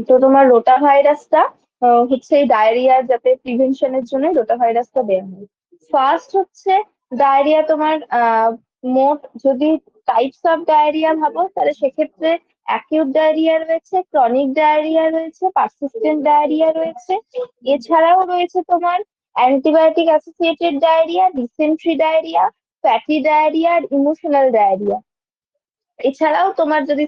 তো তোমার রোটা ভাইরাসটা হচ্ছে এই ডায়রিয়ার যাতে প্রিভেনশনের জন্য রোটা ভাইরাসটা দেওয়া হয়। ফার্স্ট হচ্ছে ডায়রিয়া তোমার মোট যদি টাইপস অফ ডায়রিয়া ভাবো তাহলে সেক্ষেত্রে অ্যাকিউট ডায়রিয়া রয়েছে, ক্রনিক ডায়রিয়া রয়েছে, পারসিস্টেন্ট ডায়রিয়া রয়েছে। এছাড়াও রয়েছে তোমার antibiotic associated diarrhoea, dysentery diarrhoea, fatty diarrhoea আর ইমোশনাল ডায়রিয়া। এছাড়াও তোমার যদি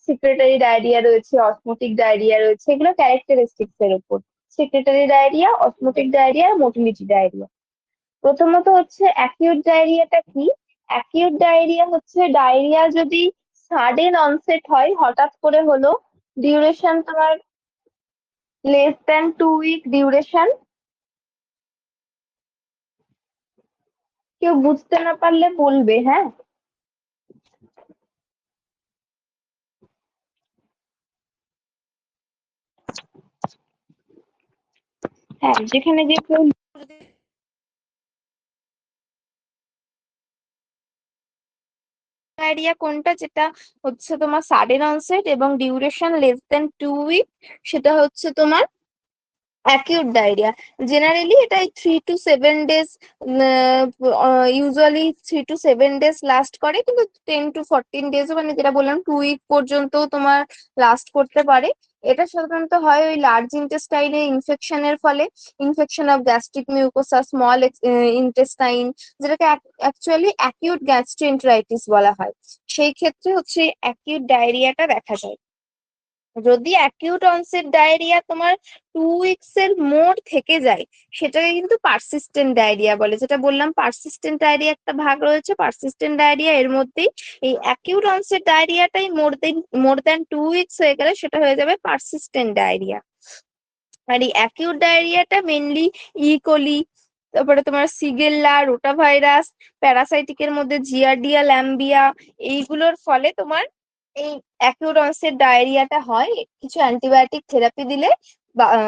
সেক্রেটারি ডায়রিয়া রয়েছে, অসমোটিক ডায়রিয়া রয়েছে, এগুলো ক্যারেক্টারিস্টিক্স এর উপর। Secretory diarrhoea, osmotic diarrhoea, motility diarrhoea. প্রথমত হচ্ছে অ্যাকিউট ডায়রিয়াটা কি? অ্যাকিউট ডায়রিয়া হচ্ছে ডায়রিয়া যদি সাডেন অনসেট হয়, হঠাৎ করে হলো, ডিউরেশন তোমার less than 2 week ডিউরেশন। কেউ বুঝতে না পারলে বলবে, হ্যাঁ। হ্যাঁ, যেখানে যে কেউ ডায়রিয়া কোনটা, যেটা হচ্ছে তোমার সাডেন অনসেট এবং ডিউরেশন less than 2 week, সেটা হচ্ছে তোমার অ্যাকিউট ডায়রিয়া। জেনারেলি এটা 3 to 7 days, usually 3 to 7 days last করে, কিন্তু 10 to 14 days, মানে যেটা বললাম 2 week পর্যন্ত তোমার লাস্ট করতে পারে। এটা সাধারণত হয় ওই লার্জ ইন্টেস্টাইনে ইনফেকশনের ফলে, infection of gastric mucosa, small intestine, যেটাকে অ্যাকচুয়ালি অ্যাকিউট গ্যাস্ট্রোএন্টারাইটিস বলা হয়। সেই ক্ষেত্রে হচ্ছে অ্যাকিউট ডায়রিয়াটা দেখা যায়। যদি অ্যাকিউট অনসেট ডায়রিয়া তোমার 2 weeks এর মোর থেকে যায়, সেটাকে কিন্তু পারসিস্টেন্ট ডায়রিয়া বলে। যেটা বললাম পারসিস্টেন্ট ডায়রিয়া একটা ভাগ রয়েছে, পারসিস্টেন্ট ডায়রিয়া এর মধ্যেই এই অ্যাকিউট অনসেট ডায়রিয়াটাই মোর দেন 2 weeks হয়ে গেলে সেটা হয়ে যাবে পারসিস্টেন্ট ডায়রিয়া। আর এই অ্যাকিউট ডায়রিয়াটা মেনলি ইকোলি, তারপরে তোমার সিগেল্লা, রোটাভাইরাস, প্যারাসাইটিকের মধ্যে জিয়ার্ডিয়া, ল্যাম্বিয়া, এইগুলোর ফলে তোমার এই অ্যাকিউট অনসেট ডায়রিয়াটা হয়। কিছু অ্যান্টিবায়োটিক থেরাপি দিলে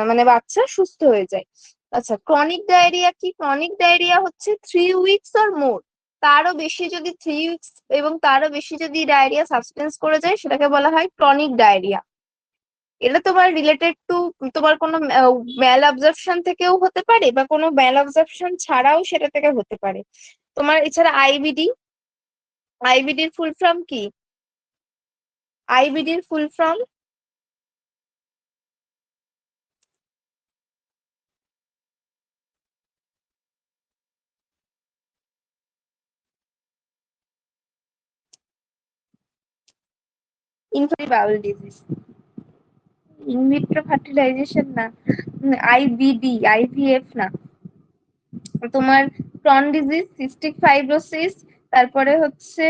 মানে বাচ্চা সুস্থ হয়ে যায়। আচ্ছা, ক্রনিক ডায়রিয়া কি? ক্রনিক ডায়রিয়া হচ্ছে 3 weeks অর মোর, তারও বেশি যদি 3 weeks এবং তারও বেশি যদি ডায়রিয়া সাসপেন্স করে যায়, সেটাকে বলা হয় ক্রনিক ডায়রিয়া। এটা তোমার রিলেটেড টু তোমার কোনো ম্যাল অবজারপশন থেকেও হতে পারে, বা কোনো ম্যাল অবজারপশন ছাড়াও সেটা থেকে হতে পারে। তোমার এছাড়া আইবিডি, আইবিডির ফুল ফর্ম কি? আইবিডির full form infective bowel disease. In vitro fertilization না, আইবিডি, আইভিএফ না। তোমার ক্রন ডিজিজ, সিস্টিক ফাইব্রোসিস, তারপরে হচ্ছে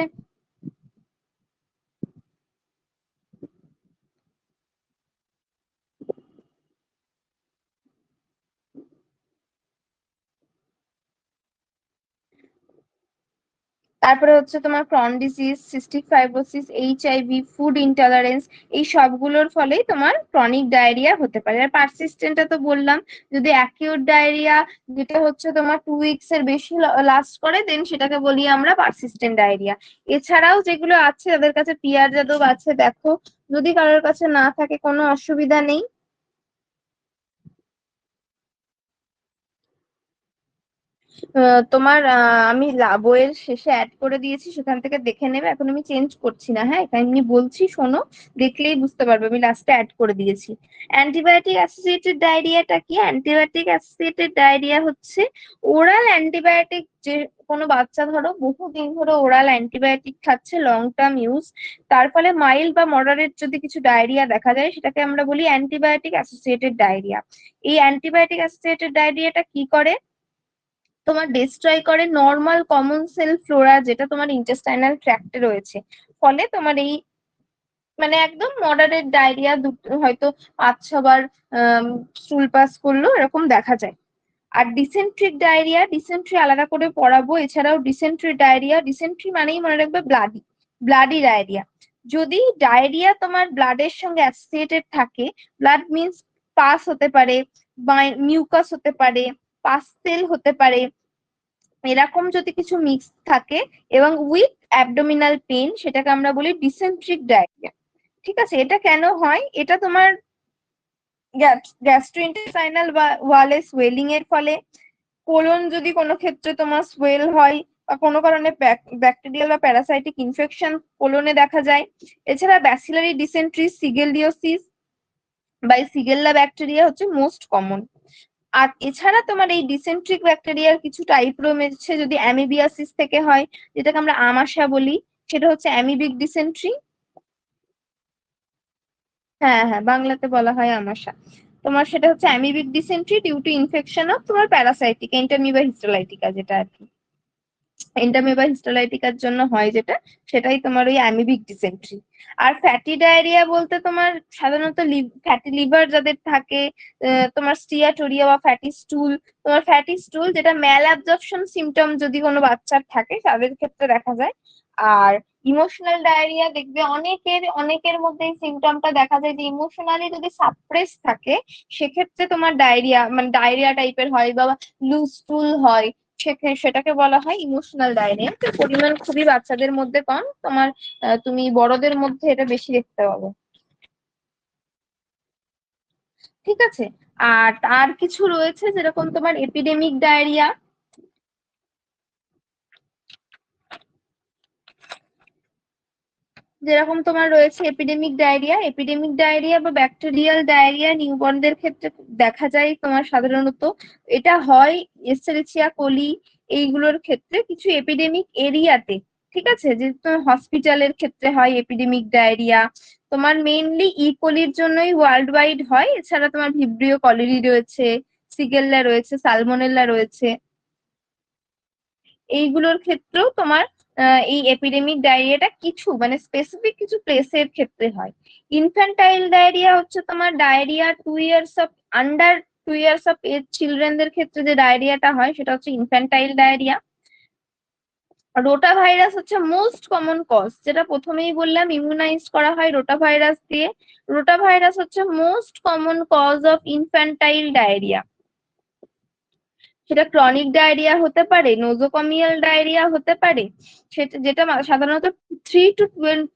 তোমার Crohn disease, cystic fibrosis, HIV, food intolerance, এই সবগুলোর ফলেই তোমার ক্রনিক ডায়রিয়া হতে পারে। আর পারসিস্টেন্টটা তো বললাম, যদি অ্যাকিউট ডায়রিয়া যেটা হচ্ছে তোমার 2 weeks এর বেশি লাস্ট করে, দেন সেটাকে বলি আমরা পারসিস্টেন্ট ডায়রিয়া। এছাড়াও যেগুলো আছে তাদের কাছে পিয়ার যাদব আছে, দেখো, যদি কারোর কাছে না থাকে কোনো অসুবিধা নেই। তোমার আমি বইয়ের শেষে অ্যাড করে দিয়েছি, সেখান থেকে দেখে নেবে। এখন আমি চেঞ্জ করছি না, হ্যাঁ, এমনি বলছি, শোনো, দেখলেই বুঝতে পারবে, আমি লাস্টে অ্যাড করে দিয়েছি। অ্যান্টিবায়োটিক অ্যাসোসিয়েটেড ডায়রিয়াটা কি? অ্যান্টিবায়োটিক অ্যাসোসিয়েটেড ডায়রিয়া হচ্ছে ওরাল অ্যান্টিবায়োটিক, যে কোনো বাচ্চা ধরো বহুদিন ধরে ওরাল অ্যান্টিবায়োটিক খাচ্ছে, লং টার্ম ইউজ, তার ফলে মাইল্ড বা মডারেট যদি কিছু ডায়রিয়া দেখা যায়, সেটাকে আমরা বলি অ্যান্টিবায়োটিক অ্যাসোসিয়েটেড ডায়রিয়া। এই অ্যান্টিবায়োটিক অ্যাসোসিয়েটেড ডায়রিয়াটা কি করে? তোমার ডিস্ট্রয় করে নর্মাল কমন সেল ফ্লোরা, যেটা তোমার ইন্টেস্টাইনাল ট্র্যাক্টে রয়েছে। ফলে তোমার এই মানে একদম মডারেট ডায়রিয়া, হয়তো 5-6 বার স্টুল পাস করলো, এরকম দেখা যায়। আর ডিসেন্ট্রিক ডায়রিয়া, ডিসেন্ট্রি আলাদা করে পড়াবো। এছাড়াও ডিসেন্ট্রি ডায়রিয়া, ডিসেন্ট্রি মানেই মনে রাখবে ব্লাডি, ব্লাডি ডায়রিয়া। যদি ডায়রিয়া তোমার ব্লাডের সঙ্গে অ্যাসোসিয়েটেড থাকে, ব্লাড মিন্স পাস হতে পারে, মিউকাস হতে পারে, পাস্তেল হতে পারে, এরকম যদি কিছু মিক্স থাকে এবং উইথ অ্যাবডোমিনাল পেন, সেটাকে আমরা বলি ডিসেন্ট্রিক ডায়রিয়া। ঠিক আছে, এটা কেন হয়? এটা তোমার গ্যাস্ট্রোইন্টেস্টাইনাল ওয়ালে সোয়েলিং এর ফলে, কোলন যদি কোনো ক্ষেত্রে তোমার সোয়েল হয় বা কোনো কারণে ব্যাকটেরিয়াল বা প্যারাসাইটিক ইনফেকশন কোলনে দেখা যায়। এছাড়া ব্যাসিলারি ডিসেন্ট্রি, সিগেলিওসিস বা সিগেল্লা ব্যাকটেরিয়া হচ্ছে মোস্ট কমন। আর এছাড়া তোমার এই ডিসেন্ট্রিক ব্যাকটেরিয়ার কিছু টাইপ রয়েছে, যদি অ্যামিবিয়াসিস থেকে হয়, যেটাকে আমরা আমাশা বলি, সেটা হচ্ছে অ্যামিবিক ডিসেন্ট্রি। হ্যাঁ হ্যাঁ, বাংলাতে বলা হয় আমাশা। তোমার সেটা হচ্ছে amoebic dysentery due to infection of তোমার প্যারাসাইটিক এন্টামিবা হিস্টোলাইটিকা, যেটা আর কি এন্টামিবা হিস্টোলাইটিকার জন্য হয় যেটা, সেটাই তোমার ওই অ্যামিবিক ডিসেন্ট্রি। আর ফ্যাটি ডায়রিয়া বলতে তোমার সাধারণত ফ্যাটি লিভার যাদের থাকে, তোমার স্টিয়াটোরিয়া বা ফ্যাটি স্টুল, তোমার ফ্যাটি স্টুল যেটা ম্যাল অ্যাবজর্পশন সিমটম যদি কোনো বাচ্চার থাকে তাদের ক্ষেত্রে দেখা যায়। আর ইমোশনাল ডায়রিয়া দেখবে অনেকের মধ্যে এই সিমটমটা দেখা যায় যে ইমোশনালি যদি সাপ্রেস থাকে, সেক্ষেত্রে তোমার ডায়রিয়া মানে ডায়রিয়া টাইপের হয় বা লুজ স্টুল হয়, সেটাকে বলা হয় ইমোশনাল ডায়রিয়া। পরিমাণ খুবই বাচ্চাদের মধ্যে কম, তোমার তুমি বড়দের মধ্যে এটা বেশি দেখতে পাবে। ঠিক আছে। আর আর কিছু রয়েছে যেরকম তোমার এপিডেমিক ডায়রিয়া, যেরকম তোমার রয়েছে এপিডেমিক ডায়রিয়া বা ব্যাকটেরিয়াল ডায়রিয়া নিউবর্নদের ক্ষেত্রে দেখা যায় তোমার সাধারণত। এটা হয় এস্টেরিচিয়া কোলি এইগুলোর ক্ষেত্রে কিছু এপিডেমিক এরিয়াতে। ঠিক আছে, যে তোমার হসপিটালের ক্ষেত্রে হয় এপিডেমিক ডায়রিয়া। তোমার মেইনলি ইকোলির জন্যই ওয়ার্ল্ড ওয়াইড হয়, এছাড়া তোমার ভিব্রিও কলেরি রয়েছে, সিগেল্লা রয়েছে, সালমোনেল্লা রয়েছে, এইগুলোর ক্ষেত্রেও তোমার এই এপিডেমিক ডায়রিয়াটা কিছু মানে স্পেসিফিক কিছু প্লেসের ক্ষেত্রে হয়। ইনফ্যান্টাইল ডায়রিয়া হচ্ছে তোমার diarrhoea 2 years of under 2 years of age চিলড্রেনদের ক্ষেত্রে যে ডায়রিয়াটা হয় সেটা হচ্ছে ইনফ্যান্টাইল ডায়রিয়া। রোটা ভাইরাস হচ্ছে মোস্ট কমন কজ, যেটা প্রথমেই বললাম ইমিউনাইজ করা হয় রোটা ভাইরাস দিয়ে। রোটা ভাইরাস হচ্ছে most common cause of infantile diarrhoea. সেটা ক্রনিক ডায়রিয়া হতে পারে, নোজোকমিয়াল ডায়রিয়া হতে পারে, সেটা যেটা সাধারণত 3 to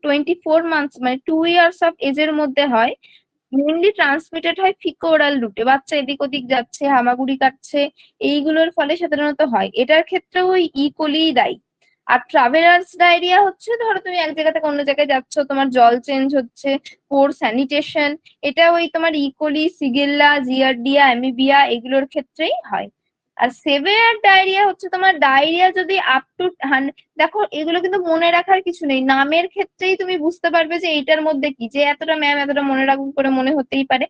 24 মান্থস মানে 2 ইয়ার্স অফ এজের মধ্যে হয়। মেনলি ট্রান্সমিটেড হয় ফিকো ওরাল রুটে, বাচ্চা এদিক ওদিক যাচ্ছে, হামাগুড়ি কাটছে, এইগুলোর ফলে সাধারণত হয়। এটার ক্ষেত্রেও ওই ইকোলি দায়ী। আর ট্রাভেলার্স ডায়রিয়া হচ্ছে ধরো তুমি এক জায়গা থেকে অন্য জায়গায় যাচ্ছ, তোমার জল চেঞ্জ হচ্ছে, পোর স্যানিটেশন, এটা ওই তোমার ইকোলি, সিগেল্লা, জিয়ারডিয়া, অ্যামিবিয়া এগুলোর ক্ষেত্রেই হয়। আর সেভিয়ার ডায়রিয়া হচ্ছে তোমার ডায়রিয়া যদি আপ টু দেখো এগুলো কিন্তু মনে রাখার কিছু নেই, নামের ক্ষেত্রেই তুমি বুঝতে পারবে যে এইটার মধ্যে কি, যে এতটা ম্যাম এতটা মনে রাখবো করে মনে হতেই পারে,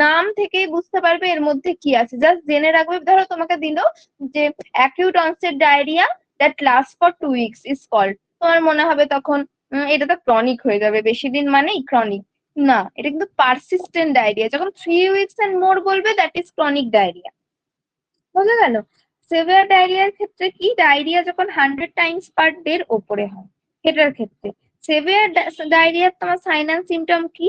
নাম থেকেই বুঝতে পারবে এর মধ্যে কি আছে, জাস্ট জেনে রাখবে। ধরো তোমাকে দিল যে acute onset diarrhoea that last for 2 weeks is called, তোমার মনে হবে তখন এটা তো ক্রনিক হয়ে যাবে, বেশি দিন মানেই ক্রনিক। না, এটা কিন্তু পারসিস্টেন্ট ডায়রিয়া, যখন 3 উইকস এন্ড মোর বলবে দ্যাট ইজ ক্রনিক ডায়রিয়া। বোঝা গেল? সেভিয়ার ডায়রিয়ার ক্ষেত্রে কি, ডায়রিয়া যখন 100 টাইমস পার ডে ওপরে হয় এটার ক্ষেত্রে। সেভিয়ার ডায়রিয়ার তোমার সাইন অ্যান্ড সিমটম কি,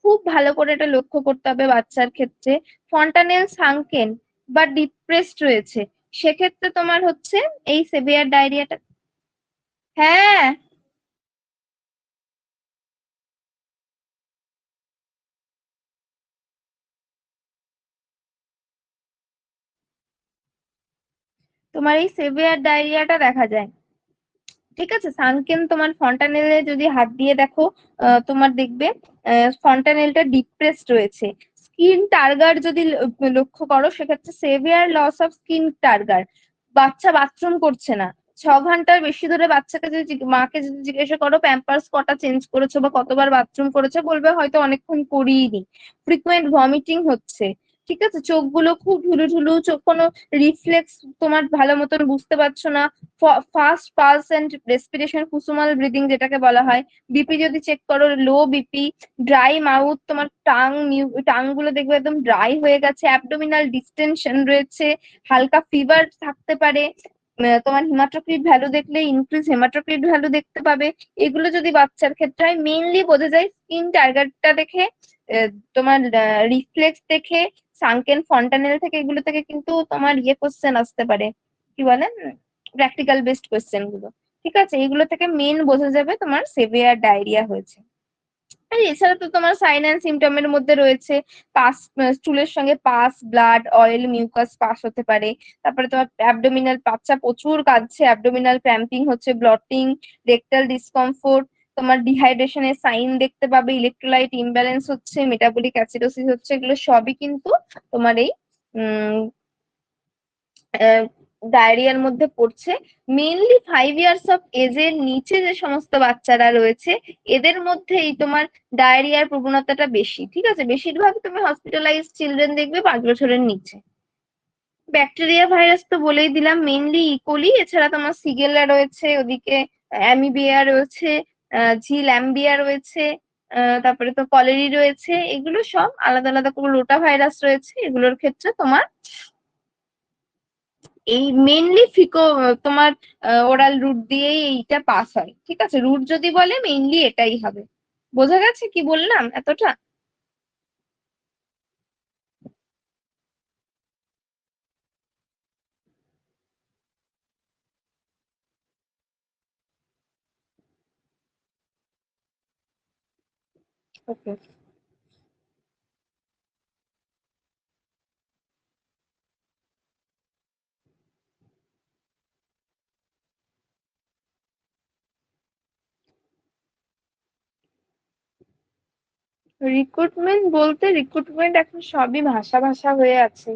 খুব ভালো করে এটা লক্ষ্য করতে হবে বাচ্চার ক্ষেত্রে। ফন্টানেল সাংকেন বা ডিপ্রেসড রয়েছে, সেক্ষেত্রে তোমার হচ্ছে এই সেভিয়ার ডায়রিয়াটা। হ্যাঁ, তোমার এই সেভিয়ার ডায়রিয়াটা দেখা যায়। ঠিক আছে, সানকেন তোমার ফন্টানেলে যদি হাত দিয়ে দেখো, তোমার দেখবে ফন্টানেলটা ডিপ্রেসড রয়েছে। স্কিন টার্গার যদি লক্ষ্য করো, সেক্ষেত্রে সেভিয়ার লস অফ স্কিন টার্গার, বাচ্চা বাথরুম করছে না, 6 ঘন্টার বেশি ধরে বাচ্চাকে যদি মাকে যদি জিজ্ঞাসা করো প্যাম্পার্স কটা চেঞ্জ করেছো বা কতবার বাথরুম করেছে, বলবে হয়তো অনেকক্ষণ করিনি। ফ্রিকুয়েন্ট ভমিটিং হচ্ছে। ঠিক আছে, চোখগুলো খুব ঢুলু ঢুলু, চোখ কোনো রিফ্লেক্স তোমার ভালো মতন বুঝতে পারছো না, fast pulse and respiration, Kussmaul breathing যেটাকে বলা হয়। বিপি যদি চেক করো লো বিপি, ড্রাই মাউথ, তোমার টাং গুলো দেখবে একদম ড্রাই হয়ে গেছে, অ্যাবডোমিনাল ডিস্টেনশন রয়েছে, হালকা ফিভার থাকতে পারে। তোমার হিমাটোক্রিট ভ্যালু দেখলে ইনক্রিজ হেমাটোক্রিট ভ্যালু দেখতে পাবে। এগুলো যদি বাচ্চার ক্ষেত্রে হয়, মেইনলি বোঝা যায় স্কিন টার্গেটটা দেখে, তোমার রিফ্লেক্স দেখে, সানকেন ফন্টানেল থেকে, এগুলো থেকে কিন্তু তোমার কোশ্চেন আসতে পারে, কি বলে, প্র্যাকটিক্যাল বেসড কোয়েশ্চেন গুলো। ঠিক আছে, এগুলো থেকে মেন বোঝা যাবে তোমার সেভিয়ার ডায়রিয়া হয়েছে। আর এছাড়া তো তোমার সাইন অ্যান্ড সিমটমের মধ্যে রয়েছে পাস, স্টুলের সঙ্গে pass, blood, oil, mucus pass হতে পারে। তারপরে তোমার অ্যাবডোমিনাল, বাচ্চা প্রচুর কাঁদছে, অ্যাবডোমিনাল ক্র্যাম্পিং হচ্ছে, ব্লটিং, রেকটাল ডিসকমফোর্ট, তোমার ডিহাইড্রেশনের সাইন দেখতে পাবে, ইলেকট্রোলাইট ইমব্যালেন্স হচ্ছে, মেটাবলিক অ্যাসিডোসিস হচ্ছে, এগুলো সবই কিন্তু তোমার এই উম ডায়রিয়ার মধ্যে পড়ছে। মেইনলি 5 ইয়ার্স অফ এজের নিচে যে সমস্ত বাচ্চারা রয়েছে এদের মধ্যে এই তোমার ডায়রিয়ার প্রবণতাটা বেশি, ঠিক আছে? বেশিরভাগ তুমি হসপিটালাইজ চিলড্রেন দেখবে 5 বছরের নিচে। ব্যাকটেরিয়া ভাইরাস তো বলেই দিলাম, মেইনলি ইকোলি, এছাড়া তোমার সিগেলা রয়েছে, ওদিকে অ্যামিবিয়া রয়েছে, জি ল্যাম্বিয়া রয়েছে, তারপরে তো কলেরি রয়েছে, এগুলো সব আলাদা আলাদা করে, রোটা ভাইরাস রয়েছে, এগুলোর ক্ষেত্রে তোমার এই মেইনলি ফিকো তোমার ওরাল রুট দিয়েই এইটা পাস হয়, ঠিক আছে? রুট যদি বলে মেইনলি এটাই হবে। বোঝা গেছে কি বললাম এতটা? ওকে। রিক্রুটমেন্ট বলতে রিক্রুটমেন্ট এখন সবই ভাষা ভাষা হয়ে আছে।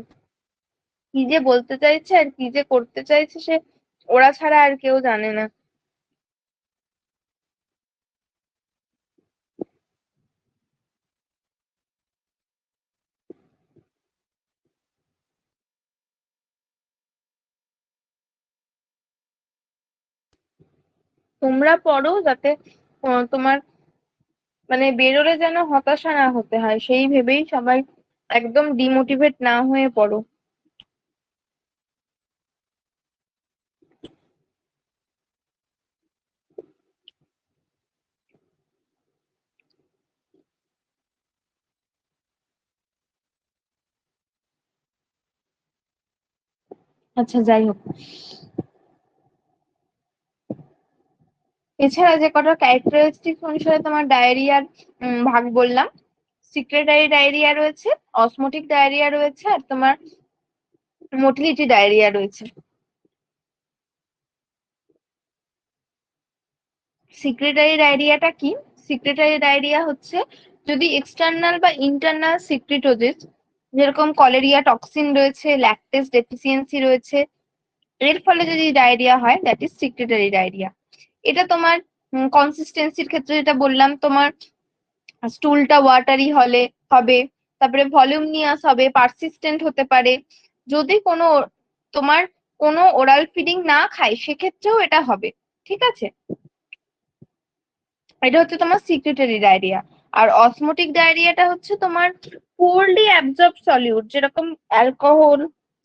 কি যে বলতে চাইছে আর কি যে করতে চাইছে সে ওরা ছাড়া আর কেউ জানে না। তোমরা পড়ো যাতে তোমার মানে বেরোলে যেন হতাশা না হতে হয়, সেই ভেবেই সবাই একদম ডিমোটিভেট না হয়ে পড়ো। আচ্ছা, যাই হোক, এছাড়া যে কটা ক্যারেক্টারিস্টিক অনুসারে তোমার ডায়রিয়ার ভাগ বললাম, সিক্রেটারি ডায়রিয়া রয়েছে, অসমোটিক ডায়রিয়া রয়েছে, আর তোমার মোটিলিটি ডায়রিয়া রয়েছে। সিক্রেটারি ডায়রিয়াটা কি? সিক্রেটারি ডায়রিয়া হচ্ছে যদি এক্সটার্নাল বা ইন্টারনাল সিক্রিটোজেস, যেরকম কলেরিয়া টক্সিন রয়েছে, ল্যাকটেজ ডেফিসিয়েন্সি রয়েছে, এর ফলে যদি ডায়রিয়া হয়, দ্যাট ইজ সিক্রেটারি ডায়রিয়া। এটা তোমার কনসিস্টেন্সির ক্ষেত্রে যেটা বললাম, তোমার স্টুলটা ওয়াটারি হলে হবে, তারপরে ভলিউমিনিয়াস হবে, পারসিস্টেন্ট হতে পারে। যদি কোনো তোমার কোনো ওরাল ফিডিং না খায় সেক্ষেত্রেও এটা হবে, ঠিক আছে? এটা হচ্ছে তোমার সিক্রেটারি ডায়রিয়া। আর অসমোটিক ডায়রিয়াটা হচ্ছে তোমার পোরলি অ্যাবজর্ব সলিউট, যেরকম অ্যালকোহল,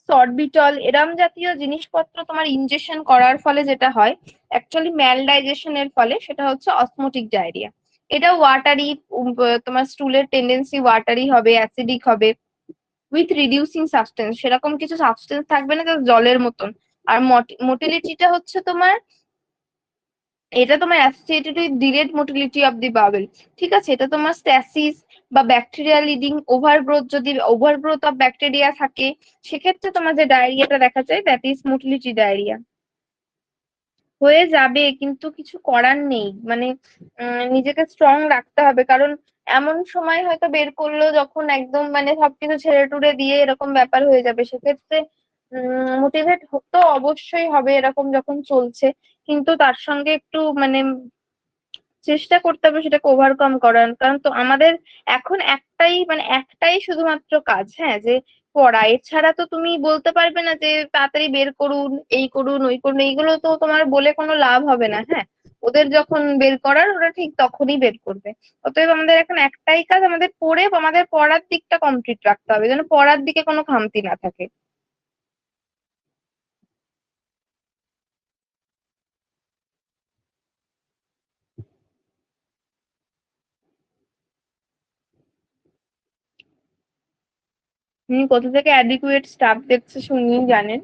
সরবিটল, এরম জাতীয় জিনিসপত্র তোমার ইনজেকশন করার ফলে যেটা হয়, অ্যাকচুয়ালি ম্যালডাইজেশনের ফলে, সেটা হচ্ছে অসমোটিক ডায়রিয়া। এটা ওয়াটারি, তোমার স্টুলের টেন্ডেন্সি ওয়াটারি হবে, অ্যাসিডিক হবে, উইথ রিডিউসিং সাবস্টেন্স, সেরকম কিছু সাবস্টেন্স থাকবে না, জাস্ট জলের মতন। আর মোটিলিটিটা হচ্ছে তোমার, এটা তোমার associated with delayed motility of the bowel, ঠিক আছে? এটা তোমার স্ট্যাসিস বা ব্যাকটেরিয়া লিডিং ওভারগ্রোথ, যদি ওভারগ্রোথ অফ ব্যাকটেরিয়া থাকে সেক্ষেত্রে তোমার যে ডায়রিয়াটা দেখা যায়, দ্যাট ইজ মোটিলিটি ডায়রিয়া। হয়ে যাবে, কিন্তু কিছু করার নেই, মানে নিজেকে স্ট্রং রাখতে হবে, কারণ এমন সময় হয়তো বের করলো যখন একদম মানে সবকিছু ছেড়ে টুড়ে দিয়ে এরকম ব্যাপার হয়ে যাবে, সেক্ষেত্রে মোটিভেট তো অবশ্যই হবে এরকম যখন চলছে, কিন্তু তার সঙ্গে একটু মানে চেষ্টা করতে হবে সেটাকে ওভারকাম করার। কারণ তো আমাদের এখন একটাই শুধুমাত্র কাজ, হ্যাঁ, যে পড়া। এছাড়া তো তুমি বলতে পারবে না যে তাড়াতাড়ি বের করুন, এই করুন, ওই করুন, এইগুলো তো তোমার বলে কোনো লাভ হবে না, হ্যাঁ। ওদের যখন বের করার ওরা ঠিক তখনই বের করবে। অতএব আমাদের এখন একটাই কাজ, আমাদের পড়ে আমাদের পড়ার দিকটা কমপ্লিট রাখতে হবে, যেন পড়ার দিকে কোনো খামতি না থাকে। উনি কোথা থেকে অ্যাডিকুয়েট স্টাফ দেখছে শুনিই জানেন।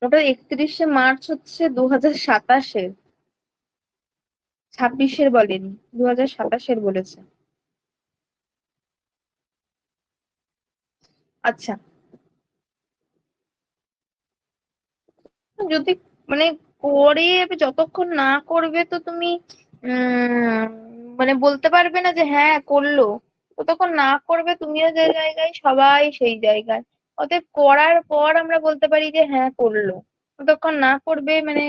ওটা 31শে মার্চ হচ্ছে 2027-এর, 26-এর বলেনি, 2027-এর বলেছে। আচ্ছা, যদি মানে করে যতক্ষণ না করবে তো তুমি মানে বলতে পারবে না যে হ্যাঁ করলো। ততক্ষণ না করবে তুমিও যে জায়গায় সবাই সেই জায়গায়, অতএব করার পর আমরা বলতে পারি যে হ্যাঁ করলো। ততক্ষণ না করবে মানে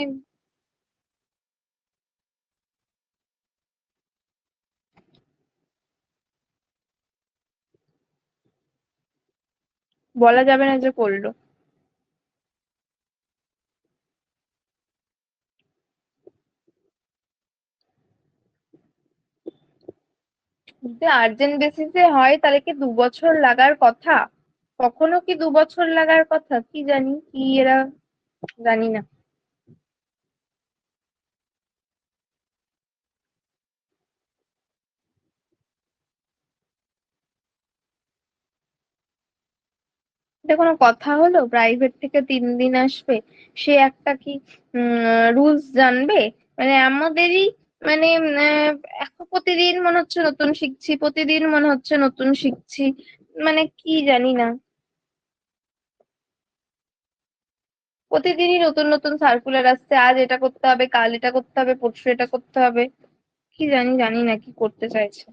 বলা যাবে না যে করলো। যদি আর্জেন্ট বেসিসে হয় তাহলে কি 2 বছর লাগার কথা? কখনো কি 2 বছর লাগার কথা? কি জানি কি এরা, জানি না। এটা কোনো কথা হলো? প্রাইভেট থেকে 3 দিন আসবে, সে একটা কি রুলস জানবে? মানে আমাদেরই মানে এখন প্রতিদিন মনে হচ্ছে নতুন শিখছি, প্রতিদিন মনে হচ্ছে নতুন শিখছি, মানে কি জানি না। প্রতিদিনই নতুন নতুন সার্কুলার আসছে, আজ এটা করতে হবে, কাল এটা করতে হবে, পরশু এটা করতে হবে। কি জানি, জানি না কি করতে চাইছে।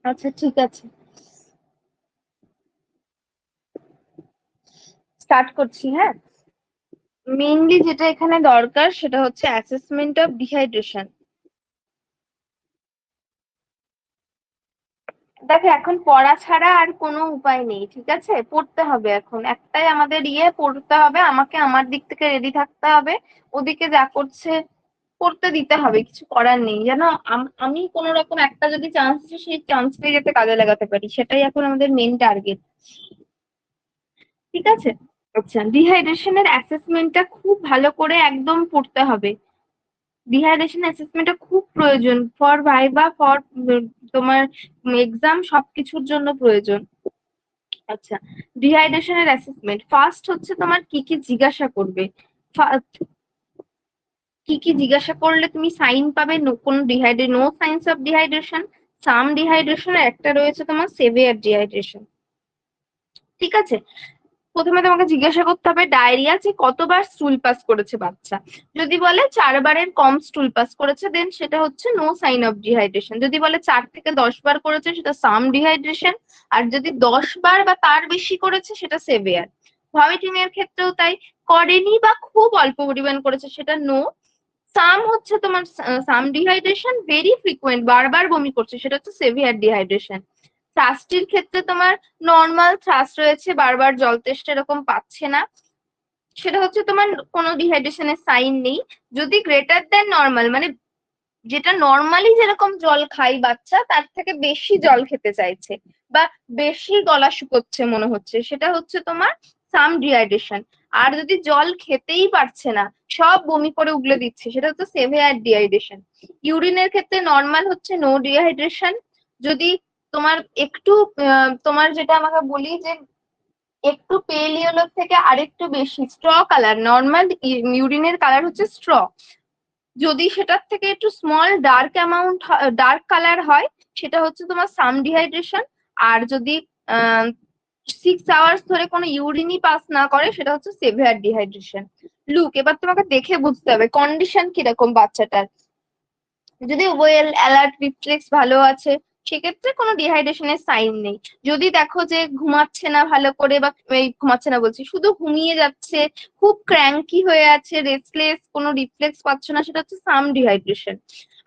আচ্ছা ঠিক আছে, স্টার্ট করছি, হ্যাঁ। মেইনলি যেটা এখানে দরকার সেটা হচ্ছে অ্যাসেসমেন্ট অফ ডিহাইড্রেশন। দেখো এখন পড়া ছাড়া আর কোনো উপায় নেই, ঠিক আছে, পড়তে হবে, এখন একটাই আমাদের পড়তে হবে, আমাকে আমার দিক থেকে রেডি থাকতে হবে, ওদিকে যা করছে করতে দিতে হবে, কিছু করার নেই যেন। আমি কোনো রকম একটা যদি চান্স সেই চান্সটাই যাতে কাজে লাগাতে পারি, সেটাই এখন আমাদের মেন টার্গেট, ঠিক আছে। আচ্ছা, ডিহাইড্রেশনের অ্যাসেসমেন্টটা খুব ভালো করে একদম পড়তে হবে। ডিহাইড্রেশন অ্যাসেসমেন্টটা খুব প্রয়োজন ফর ভাইবা, ফর তোমার এক্সাম, সবকিছুর জন্য প্রয়োজন। আচ্ছা, ডিহাইড্রেশনের অ্যাসেসমেন্ট ফার্স্ট হচ্ছে তোমার কি কি জিজ্ঞাসা করবে। কি কি জিজ্ঞাসা করলে তুমি সাইন পাবে, কোন no signs of dehydration, some dehydration, একটা রয়েছে তোমার সেভিয়ার ডিহাইড্রেশন, ঠিক আছে। প্রথমে তোমাকে জিজ্ঞাসা করতে হবে ডায়রিয়া, যে কতবার স্টুল পাস করেছে বাচ্চা। যদি বলে 4বারের কম স্টুল পাস করেছে, দেন সেটা হচ্ছে নো সাইন অফ ডিহাইড্রেশন। যদি বলে 4 থেকে 10 বার করেছে, সেটা সাম ডিহাইড্রেশন। আর যদি 10 বার বা তার বেশি করেছে, সেটা সেভিয়ার। ভমিটিং এর ক্ষেত্রেও তাই, করেনি বা খুব অল্প পরিমাণ করেছে, সেটা নো। সাম হচ্ছে তোমার সাম ডিহাইড্রেশন, ভেরি ফ্রিকুয়েন্ট, বারবার বমি করছে, সেটা হচ্ছে সেভিয়ার ডিহাইড্রেশন। থ্রাস্টির ক্ষেত্রে তোমার নর্মাল থ্রাস্ট রয়েছে, বারবার জল তেষ্টা এরকম পাচ্ছে না, সেটা হচ্ছে তোমার কোনো ডিহাইড্রেশনের সাইন নেই। যদি গ্রেটার দেন নর্মাল, মানে যেটা নর্মালি যেরকম জল খাই বাচ্চা তার থেকে বেশি জল খেতে চাইছে, বা বেশি গলা শুকোচ্ছে মনে হচ্ছে, সেটা হচ্ছে তোমার সাম ডিহাইড্রেশন। আর যদি জল খেতেই পারছে না, সব বমি করে উগলে দিচ্ছে, সেটা হচ্ছে সেভিয়ার ডিহাইড্রেশন। ইউরিনের ক্ষেত্রে নর্মাল হচ্ছে নো ডিহাইড্রেশন। যদি তোমার একটু তোমার যেটা আমাকে বলি যে একটু পেল ইয়েলোর থেকে আরেকটু বেশি স্ট্র কালার, নর্মাল ইউরিনের কালার হচ্ছে স্ট্র, যদি সেটার থেকে একটু small dark amount dark colour হয়, সেটা হচ্ছে তোমার সাম ডিহাইড্রেশন। আর যদি 6 আওয়ার্স ধরে কোনো ইউরিনই পাস না করে, সেটা হচ্ছে সেভিয়ার ডিহাইড্রেশন। লুক, এবার তোমাকে দেখে বুঝতে হবে কন্ডিশন কিরকম বাচ্চাটার। যদি ওয়েল অ্যালার্ট রিফ্লেক্স ভালো আছে, সেক্ষেত্রে কোনো ডিহাইড্রেশনের সাইন নেই। যদি দেখো যে ঘুমাচ্ছে না ভালো করে, বা এই ঘুমাচ্ছে না বলছি, শুধু ঘুমিয়ে যাচ্ছে, খুব ক্র্যাঙ্কি হয়ে আছে, রেস্টলেস, কোনো রিফ্লেক্স পাচ্ছ না, সেটা হচ্ছে সাম ডিহাইড্রেশন।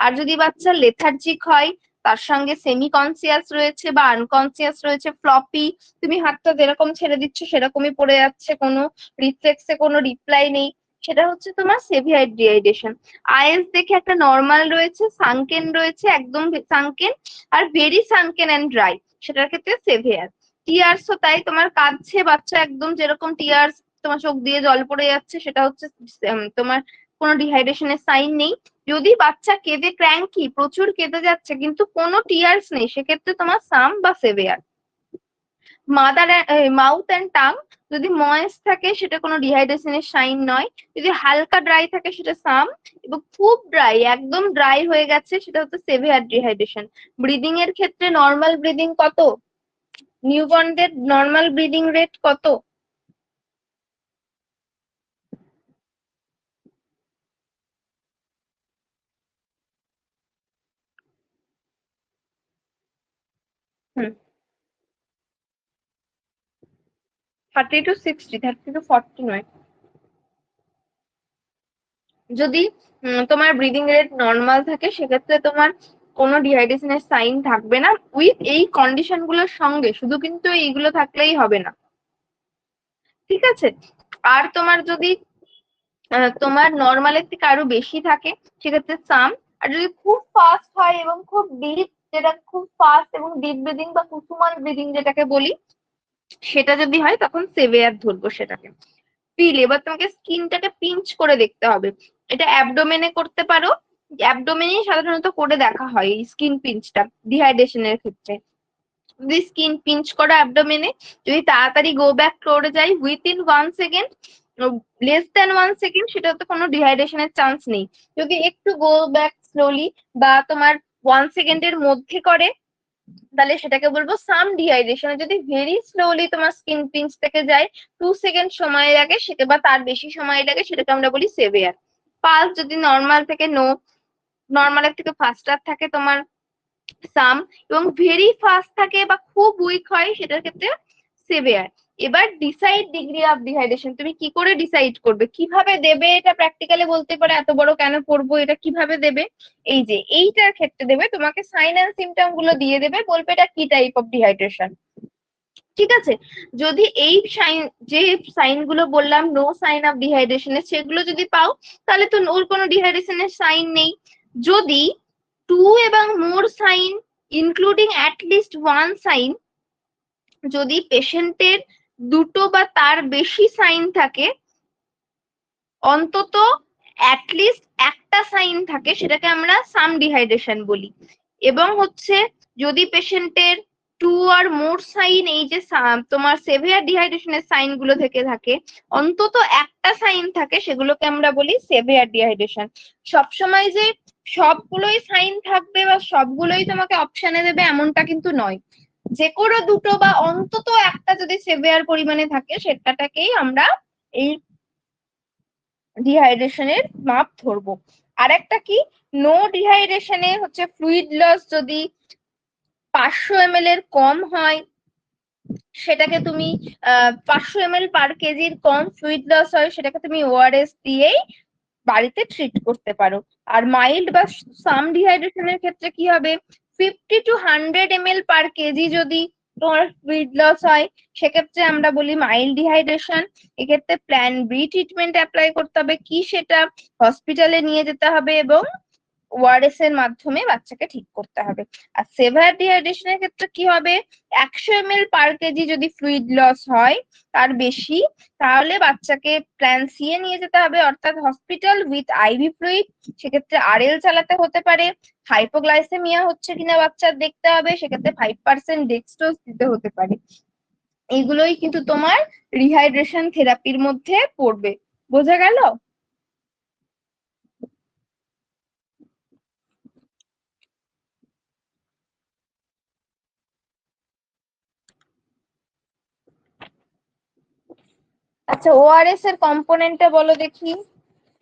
আর যদি বাচ্চা লেথার্জিক হয়, তার সঙ্গে সেমি কনসিয়াস রয়েছে বা আনকনসিয়াস রয়েছে, ফ্লপি, তুমি হাতটা যেরকম ছেড়ে দিচ্ছ সেরকমই পড়ে যাচ্ছে, কোনো রিফ্লেক্সে কোনো রিপ্লাই নেই, সেটা হচ্ছে তোমার সেভিয়ার ডিহাইড্রেশন। আইএস দেখে একটা নর্মাল রয়েছে, সানকেন রয়েছে, একদম সানকেন, আর ভেরি সানকেন অ্যান্ড ড্রাই, সেটার ক্ষেত্রে সেভিয়ার। টিয়ার্সও তাই, তোমার কাঁদছে বাচ্চা, একদম যেরকম টিয়ার্স, তোমার চোখ দিয়ে জল পড়ে যাচ্ছে, সেটা হচ্ছে তোমার কোনো ডিহাইড্রেশনের সাইন নেই। যদি বাচ্চা কেঁদে ক্র্যাঙ্কি, প্রচুর কেঁদে যাচ্ছে কিন্তু কোনো টিয়ার্স নেই, সেক্ষেত্রে তোমার সাম বা severe. Mother mouth and tongue যদি ময়েস্ট থাকে সেটা কোনো ডিহাইড্রেশনের সাইন নয়, যদি হালকা ড্রাই থাকে সেটা সাম, এবং খুব ড্রাই, একদম ড্রাই হয়ে গেছে, সেটা হচ্ছে সেভিয়ার ডিহাইড্রেশন। ব্রিদিং এর ক্ষেত্রে নর্মাল ব্রিদিং কত, নিউবর্নদের নর্মাল ব্রিদিং রেট কত? হুম, 30 to 60, 30 to 40 নয়। যদি তোমার ব্রিদিং রেট নর্মাল থাকে সেক্ষেত্রে তোমার কোনো ডিহাইড্রেশনের সাইন থাকবে না, উইথ এই কন্ডিশন গুলোর সঙ্গে, শুধু কিন্তু এইগুলো থাকলেই হবে না, ঠিক আছে? আর তোমার যদি তোমার নর্মালের থেকে আরো বেশি থাকে সেক্ষেত্রে সাম, আর যদি খুব ফাস্ট হয় এবং খুব ডিপ, যেটা খুব ফাস্ট এবং ডিপ ব্রিদিং বা কুসুমাল ব্রিদিং যেটাকে বলি, সেটা যদি হয় তখন সেভিয়ার ধরবো সেটাকে। ফিল, এবার তোমাকে স্কিনটাকে পিঞ্চ করে দেখতে হবে, এটা অ্যাবডোমেনে করতে পারো, অ্যাবডোমেনেই সাধারণত করে দেখা হয় এই স্কিন পিঞ্চটা ডিহাইড্রেশনের ক্ষেত্রে। যদি স্কিন পিঞ্চ করো অ্যাবডোমেনে, যদি তাড়াতাড়ি গো ব্যাক করে যায় within 1 second, less than 1 second, সেটাতে কোনো ডিহাইড্রেশনের চান্স নেই। যদি একটু গো ব্যাক স্লোলি বা তোমার 1 সেকেন্ডের মধ্যে করে, তাহলে সেটাকে বলবো সাম ডিহাইড্রেশন। যদি ভেরি স্লোলি তোমার স্কিন পিঞ্চ থেকে যায়, 2 সেকেন্ড সময় লাগে সেটা বা তার বেশি সময় লাগে, সেটাকে আমরা বলি সেভিয়ার। পালস যদি নর্মাল থেকে নো, নর্মালের থেকে ফাস্টার থাকে তোমার সাম, এবং ভেরি ফাস্ট থাকে বা খুব উইক হয় সেটার ক্ষেত্রে সেভিয়ার। এবার ডিসাইড ডিগ্রি অফ ডিহাইড্রেশন, তুমি কি করে ডিসাইড করবে, কিভাবে দেবে, এটা প্র্যাকটিক্যালি বলতে পারে এত বড় কেন পড়বো, এটা কিভাবে দেবে? এই যে এইটার ক্ষেত্রে দেবে, তোমাকে সাইন এন্ড সিমটম গুলো দিয়ে দেবে, বলবে এটা কি টাইপ অফ ডিহাইড্রেশন, ঠিক আছে? যদি এই সাইন, যে সাইন গুলো বললাম নো সাইন অফ ডিহাইড্রেশনের, সেগুলো যদি পাও তাহলে তো ওর কোনো ডিহাইড্রেশনের সাইন নেই। যদি টু এবং more sign including at least one sign, যদি পেশেন্টের দুটো বা তার বেশি সাইন থাকে, অন্তত অ্যাটলিস্ট একটা সাইন থাকে, সেটাকে আমরা সাম ডিহাইড্রেশন বলি। এবং হচ্ছে যদি পেশেন্টের টু আর মোর সাইন, এই যে তোমার সেভিয়ার ডিহাইড্রেশনের সাইন গুলো থেকে থাকে, অন্তত একটা সাইন থাকে, সেগুলোকে আমরা বলি সেভিয়ার ডিহাইড্রেশন। সবসময় যে সবগুলোই সাইন থাকবে বা সবগুলোই তোমাকে অপশনে দেবে এমনটা কিন্তু নয়, যে কোনো দুটো বা অন্তত একটা যদি সেভিয়ার পরিমাণে থাকে, সেটাকেই আমরা এই ডিহাইড্রেশনের মাপ ধরবো। আর একটা কি, নো ডিহাইড্রেশনে হচ্ছে ফ্লুইড লস যদি 500 ml এর কম হয়, সেটাকে তুমি 500 ml পার কেজির কম ফ্লুইড লস হয়, সেটাকে তুমি ওআরএস দিয়েই বাড়িতে ট্রিট করতে পারো। আর মাইল্ড বা সাম ডিহাইড্রেশনের ক্ষেত্রে কি হবে, 50 to 100 ml পার কেজি যদি তোমার ফ্লুইড লস হয়, সেক্ষেত্রে আমরা বলি মাইল্ড ডিহাইড্রেশন। এক্ষেত্রে প্ল্যান বি ট্রিটমেন্ট অ্যাপ্লাই করতে হবে, কি সেটা হসপিটালে নিয়ে যেতে হবে এবং ওআরএস এর মাধ্যমে বাচ্চাকে ঠিক করতে হবে। আর সেভার ডিহাইড্রেশনের ক্ষেত্রে কি হবে, 100 ml পার কেজি যদি ফ্লুইড লস হয় তার বেশি, তাহলে বাচ্চাকে প্ল্যান সি এ নিয়ে যেতে হবে, অর্থাৎ হসপিটাল উইথ আইভি ফ্লুইড। সেক্ষেত্রে আরএল চালাতে হতে পারে, হাইপোগ্লাইসেমিয়া হচ্ছে কিনা বাচ্চার দেখতে হবে, সেক্ষেত্রে 5% ডেক্সট্রোজ দিতে হতে পারে। এইগুলোই কিন্তু তোমার রিহাইড্রেশন থেরাপির মধ্যে পড়বে। বোঝা গেল? আচ্ছা, ওআরএস এর কম্পোনেন্টটা বলো দেখি,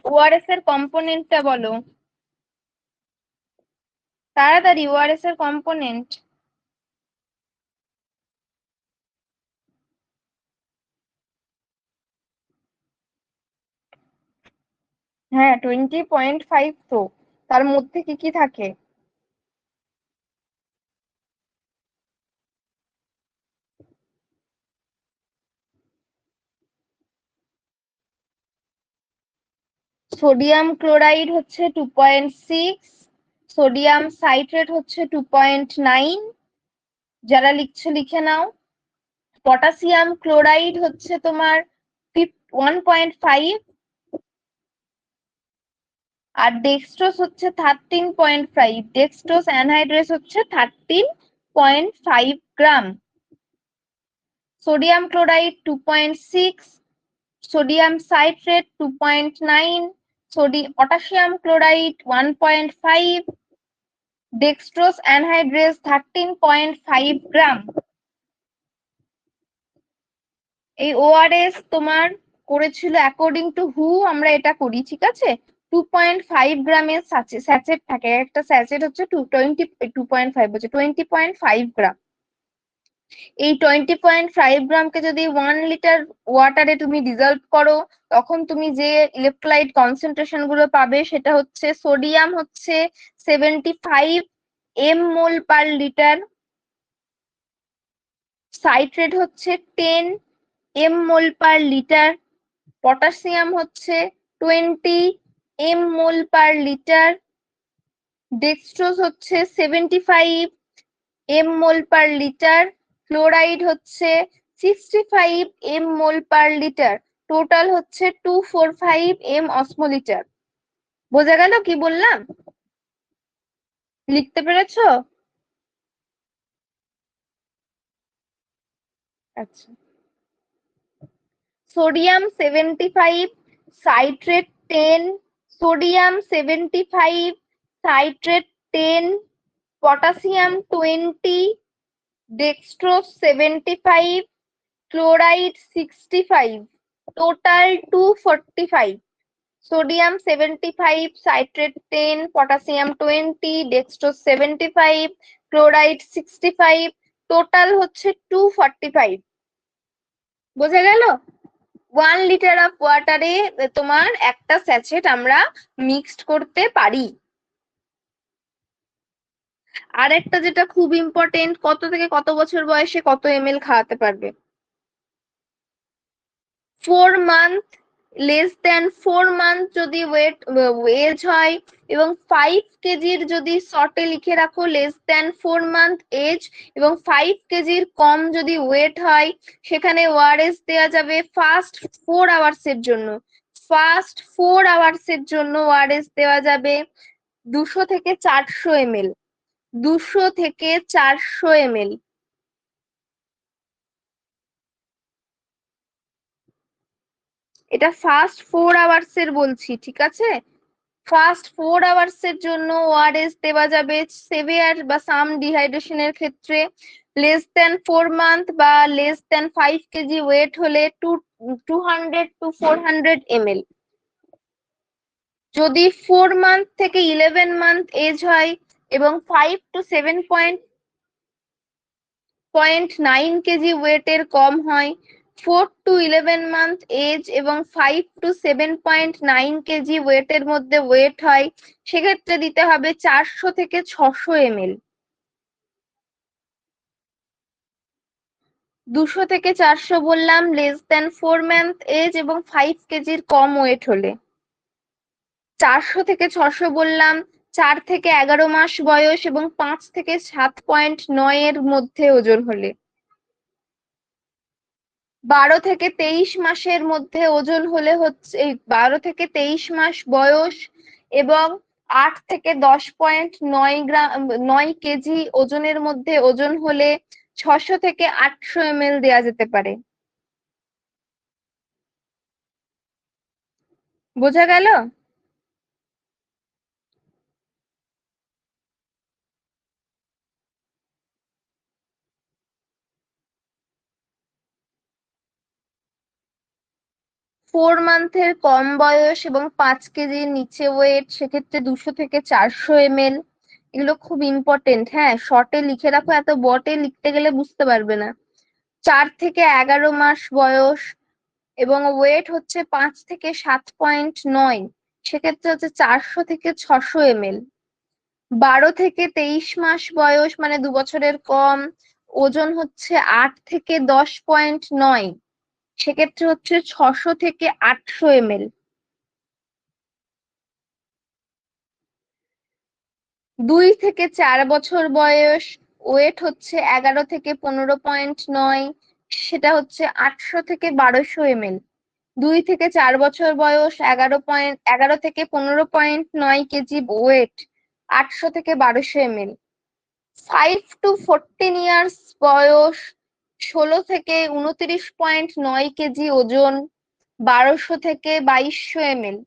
ওআরএস এর কম্পোনেন্টটা বলো তাড়াতাড়ি, ওআরএস এর কম্পোনেন্ট। হ্যাঁ, 20.5 তো, তার মধ্যে কি কি থাকে? সোডিয়াম ক্লোরাইড হচ্ছে 2.6, সোডিয়াম সাইট্রেট হচ্ছে 2.9, যারা লিখছো লিখে নাও। পটাশিয়াম ক্লোরাইড হচ্ছে তোমার 1.5, আর ডেক্সট্রোজ হচ্ছে 13.5, ডেক্সট্রোজ অ্যানহাইড্রেস হচ্ছে 13.5 gram. Sodium chloride 2.6, sodium citrate 2.9, potassium chloride 1.5, dextrose anhydrous 13.5 gram. এই ওআরএস তোমার করেছিল অ্যাকর্ডিং টু হু, আমরা এটা করি, ঠিক আছে। 2.5 গ্রামের স্যাচেট থাকে, একটা স্যাচেট হচ্ছে 2.5 হচ্ছে 20.5 গ্রাম। এই 20.5 গ্রামকে যদি 1 লিটার ওয়াটারে তুমি ডিজলভ করো, তখন তুমি যে ইলেকট্রোলাইট কনসেন্ট্রেশন গুলো পাবে সেটা হচ্ছে সোডিয়াম হচ্ছে 75 মোল পার লিটার, সাইট্রেট হচ্ছে 10 মোল পার লিটার, পটাশিয়াম হচ্ছে 20 মোল পার লিটার, ডেক্সট্রোজ হচ্ছে 75 মোল পার লিটার, ক্লোরাইড হচ্ছে 65 মোল পার লিটার, টোটাল হচ্ছে 245 অসমোলিটার। বোঝা গেল কি বললাম? লিখতে পেরেছো? আচ্ছা, sodium 75, citrate 10, sodium 75, citrate 10, potassium 20, dextrose 75, chloride 65, total 245। Sodium 75, citrate 10, potassium 20, dextrose 75, chloride 65, total হচ্ছে 245। বোঝা গেল? 1 লিটার অফ ওয়াটারে তোমার একটা স্যাচেট আমরা মিক্সড করতে পারি। আর একটা যেটা খুব ইম্পর্টেন্ট, কত থেকে কত বছর বয়সে কত ml খাওয়াতে পারবে? 4 মান্থ, লেস দেন 4 মান্থ যদি এজ হয়, এবং 5 কেজির যদি শর্টে লিখে রাখো লেস দেন 4 মান্থ এজ, এবং 5 কেজির কম যদি ওয়েট হয়, সেখানে ওআরএস দেওয়া যাবে ফার্স্ট 4 আওয়ার্স এর জন্য। ফার্স্ট 4 আওয়ার্স এর জন্য ওআরএস দেওয়া যাবে 200 থেকে 400 ml, 200 থেকে 400 ml। এটা ফার্স্ট 4 আওয়ার্স এর বলছি, ঠিক আছে। ফার্স্ট 4 আওয়ার্স এর জন্য ওআরএস দেওয়া যাবে সেভিয়ার বা সাম ডিহাইড্রেশনের ক্ষেত্রে লেস দেন 4 মান্থ বা লেস দেন 5 কেজি ওয়েট হলে 200 to 400 ml। যদি 4 মান্থ থেকে 11 মান্থ এজ হয় এবং 5 to 7.9 কেজি ওয়েটের কম হয়, 4 to 11 মান্থ এজ এবং 5 to 7.9 কেজি ওয়েটের মধ্যে ওয়েট হয়, সেক্ষেত্রে দিতে হবে 400 থেকে 600 ml। 200 থেকে 400 বললাম লেস দেন 4 মান্থ এজ এবং 5 কেজির কম ওয়েট হলে। 400 থেকে 600 বললাম 4 থেকে 11 মাস বয়স এবং 5 থেকে 7.9 এর মধ্যে ওজন হলে। 12 থেকে 23 মাসের মধ্যে ওজন হলে হচ্ছে 12 থেকে 23 মাস বয়স এবং 8 থেকে 10.9 গ্রাম 9 কেজি ওজনের মধ্যে ওজন হলে 600 থেকে 800 ml দেওয়া যেতে পারে। বোঝা গেল? 4 মান্থের কম বয়স এবং 5 কেজির নিচে ওয়েট, সেক্ষেত্রে 200 থেকে 400 ml। এগুলো খুব ইম্পর্টেন্ট, হ্যাঁ, শর্টে লিখে রাখো, এত বটে লিখতে গেলে বুঝতে পারবে না। 4 থেকে 11 মাস বয়স এবং ওয়েট হচ্ছে 5 থেকে 7.9, সেক্ষেত্রে হচ্ছে 400 থেকে 600 ml। 12 থেকে 23 মাস বয়স মানে 2 বছরের কম, ওজন হচ্ছে 8 থেকে 10.9, সেক্ষেত্রে হচ্ছে 600 থেকে 800 ml। 2 থেকে 4 বছর বয়স, ওয়েট হচ্ছে 11 থেকে 15.9, সেটা হচ্ছে 800 থেকে 1200 ml। 2 থেকে 4 বছর বয়স, 11 থেকে 15.9 কেজি ওয়েট, 800 থেকে 1200 ml। 5 to 14 ইয়ার্স বয়স, 16 থেকে 29.9 কেজি ওজন, 1200 থেকে 2200 ml।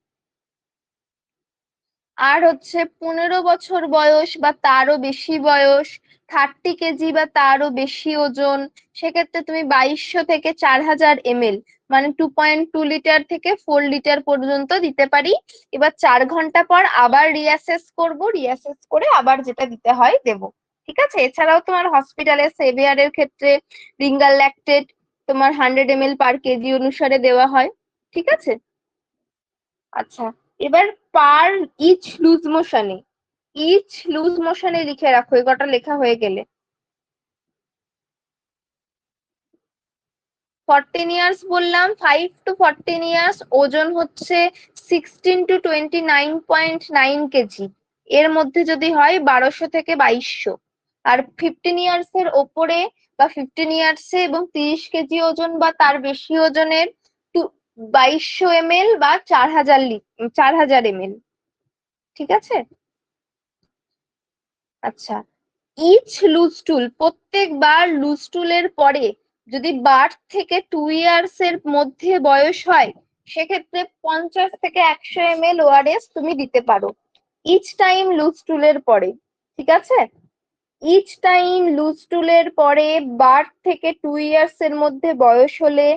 আর হচ্ছে 15 বছর বয়স বা তারও বেশি বয়স, 30 কেজি বা তারও বেশি ওজন, সেক্ষেত্রে তুমি 2200 থেকে 4000 ml, মানে 2.2 লিটার থেকে 4 লিটার পর্যন্ত দিতে পারি। এবার 4 ঘন্টা পর আবার রিঅ্যাসেস করব, রিঅ্যাসেস করে আবার যেটা দিতে হয় দেব। ঠিক আছে? এছাড়াও তোমার হসপিটালে সেভিয়ারের ক্ষেত্রে রিঙ্গাল ল্যাকটেট তোমার 100 ml পার কেজি অনুসারে দেওয়া হয়। ঠিক আছে? আচ্ছা, এবার পার ইচ লুজ মোশনে লিখে রাখো, এই কটা লেখা হয়ে গেলে। 14 ইয়ার্স বললাম, 5 to 14 ইয়ার্স, ওজন হচ্ছে 16 to 29.9 কেজি, এর মধ্যে যদি হয় 1200 থেকে 2200। আর 15 ইয়ার্স এর ওপরে বা 15 ইয়ার্সে এবং 30 কেজি ওজন বা তার বেশি ওজনের 2200 ml বা 4000 ml। ঠিক আছে? আচ্ছা, ইচ লুজ টুল, প্রত্যেকবার লুজ টুলের পরে যদি বার্থ থেকে 2 ইয়ার্স এর মধ্যে বয়স হয়, সেক্ষেত্রে 50 থেকে 100 ml ওআরএস তুমি দিতে পারো ইচ টাইম লুজ টুলের পরে। ঠিক আছে? ইচ টাইম লুজ টুলের পরে বার্থ থেকে 2 ইয়ার্স এর মধ্যে বয়স হলে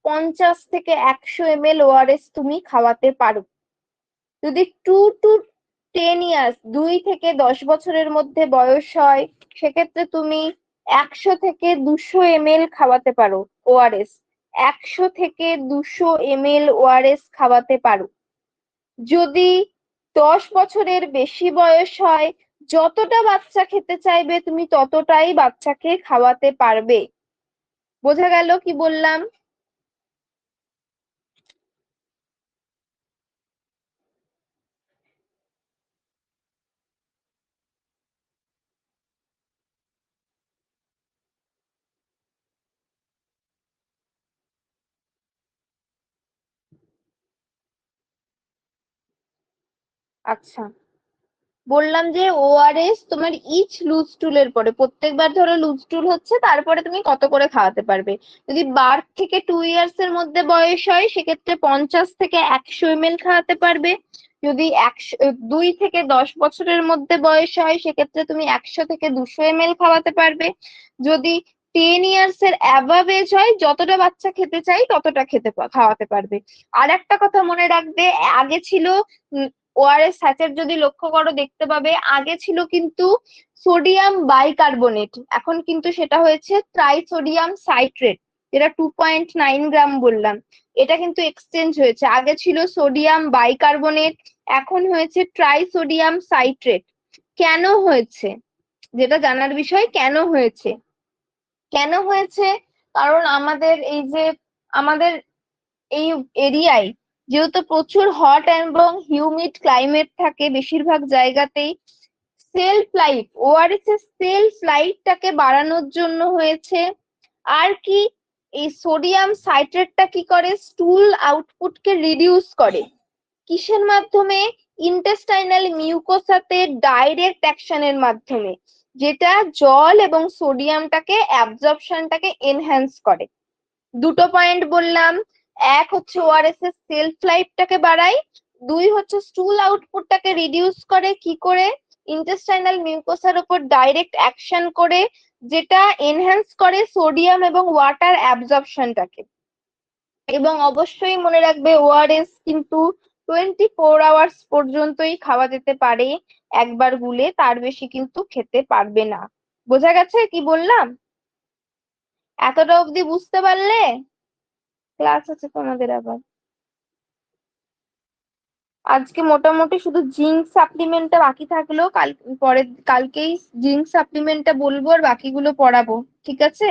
50 থেকে 100 ml ওআরএস তুমি খাওয়াতে পারো। যদি 2 to 10 ইয়ার্স, 2 থেকে 10 বছরের মধ্যে বয়স হয়, সেক্ষেত্রে তুমি 100 থেকে 200 ml খাওয়াতে পারো ওআরএস। 100 থেকে 200 ml ওআরএস খাওয়াতে পারো। যদি 10 বছরের বেশি বয়স হয়, যতটা বাচ্চা খেতে চাইবে তুমি ততটাই বাচ্চাকে খাওয়াতে পারবে। বোঝা গেল কি বললাম? আচ্ছা, বললাম যে ওআরএস তোমার ইচ লুজ টুলের পরে, প্রত্যেকবার ধরো লুজ টুল হচ্ছে তারপরে তুমি কত করে খাওয়াতে পারবে। যদি বার্থ থেকে 2 ইয়ার্স এর মধ্যে বয়স হয়, সেক্ষেত্রে 50 থেকে 100 ml খাওয়াতে পারবে। যদি 2 থেকে 10 বছরের মধ্যে বয়স হয়, সেক্ষেত্রে তুমি 100 থেকে 200 ml খাওয়াতে পারবে। যদি 10 ইয়ার্স এর অ্যাবাভ এজ হয়, যতটা বাচ্চা খেতে চাই ততটা খাওয়াতে পারবে। আর একটা কথা মনে রাখবে, আগে ছিল ওআরএস স্যাচেট, যদি লক্ষ্য করো দেখতে পাবে আগে ছিল কিন্তু সোডিয়াম বাইকার্বনেট, এখন কিন্তু সেটা হয়েছে ট্রাইসোডিয়াম সাইট্রেট, যেটা 2.9 গ্রাম বললাম। এটা কিন্তু এক্সচেঞ্জ হয়েছে, আগে ছিল সোডিয়াম বাইকার্বনেট, এখন হয়েছে ট্রাইসোডিয়াম সাইট্রেট। কেন হয়েছে? যেটা জানার বিষয়, কেন হয়েছে? কারণ আমাদের এই এরিয়ায় যেহেতু প্রচুর হট এবং হিউমিড ক্লাইমেট থাকে বেশিরভাগ জায়গাতেই, সেলফ লাইফ, ওআরএস এর সেলফ লাইফটাকে বাড়ানোর জন্য হয়েছে। আর কি, এই সোডিয়াম সাইট্রেটটা কি করে, স্টুল আউটপুটকে রিডিউস করে। কিসের মাধ্যমে? ইন্টেস্টাইনাল মিউকোসাতে ডাইরেক্ট অ্যাকশনের মাধ্যমে, যেটা জল এবং সোডিয়ামটাকে অ্যাবজর্পশনটাকে এনহ্যান্স করে। দুটো পয়েন্ট বললাম, এক হচ্ছে ওআরএস এর সেলফ লাইফটাকে বাড়ায়, দুই হচ্ছে স্টুল আউটপুটটাকে রিডিউস করে। কি করে? ইন্টেস্টাইনাল মিউকোসার উপর ডাইরেক্ট অ্যাকশন করে, যেটা এনহ্যান্স করে সোডিয়াম এবং ওয়াটার অ্যাবজর্পশনটাকে। এবং অবশ্যই মনে রাখবে, ওআরএস কিন্তু 24 আওয়ার্স পর্যন্তই খাওয়া যেতে পারে একবার গুলে, তার বেশি কিন্তু খেতে পারবে না। বোঝা গেছে কি বললাম? এতটা অবধি বুঝতে পারলে? ক্লাস আছে তোমাদের আবার। আজকে মোটামুটি শুধু জিঙ্ক সাপ্লিমেন্টটা বাকি থাকলো, কালকেই জিঙ্ক সাপ্লিমেন্টটা বলবো আর বাকিগুলো পড়াবো। ঠিক আছে?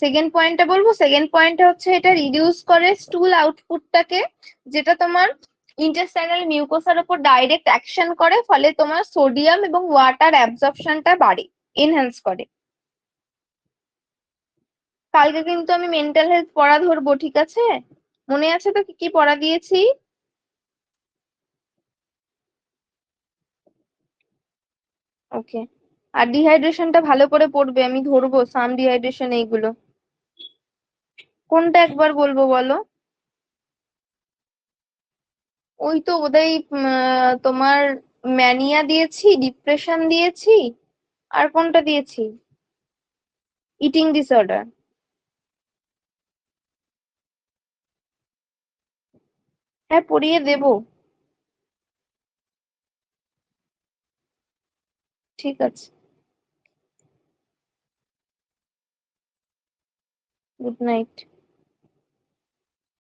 সেকেন্ড পয়েন্টটা বলবো। সেকেন্ড পয়েন্টটা হচ্ছে এটা রিডিউস করে স্টুল আউটপুটটাকে, যেটা তোমার ইন্টেস্টাইনাল মিউকোসার উপর ডাইরেক্ট অ্যাকশন করে, ফলে তোমার সোডিয়াম এবং ওয়াটার অ্যাবজর্পশনটা বাড়ে, এনহ্যান্স করে। কালকে কিন্তু আমি মেন্টাল হেলথ পড়া ধরবো, ঠিক আছে? মনে আছে তো কি কি পড়া দিয়েছি? ওকে। আর ডিহাইড্রেশনটা ভালো করে পড়বে, আমি ধরবো সাম ডিহাইড্রেশন এইগুলো। কোনটা একবার বলবো বলো? ওই তো বোধহয় তোমার ম্যানিয়া দিয়েছি, ডিপ্রেশন দিয়েছি, আর কোনটা দিয়েছি? Eating disorder. হ্যাঁ, পড়িয়ে দেবো। ঠিক আছে। Good night.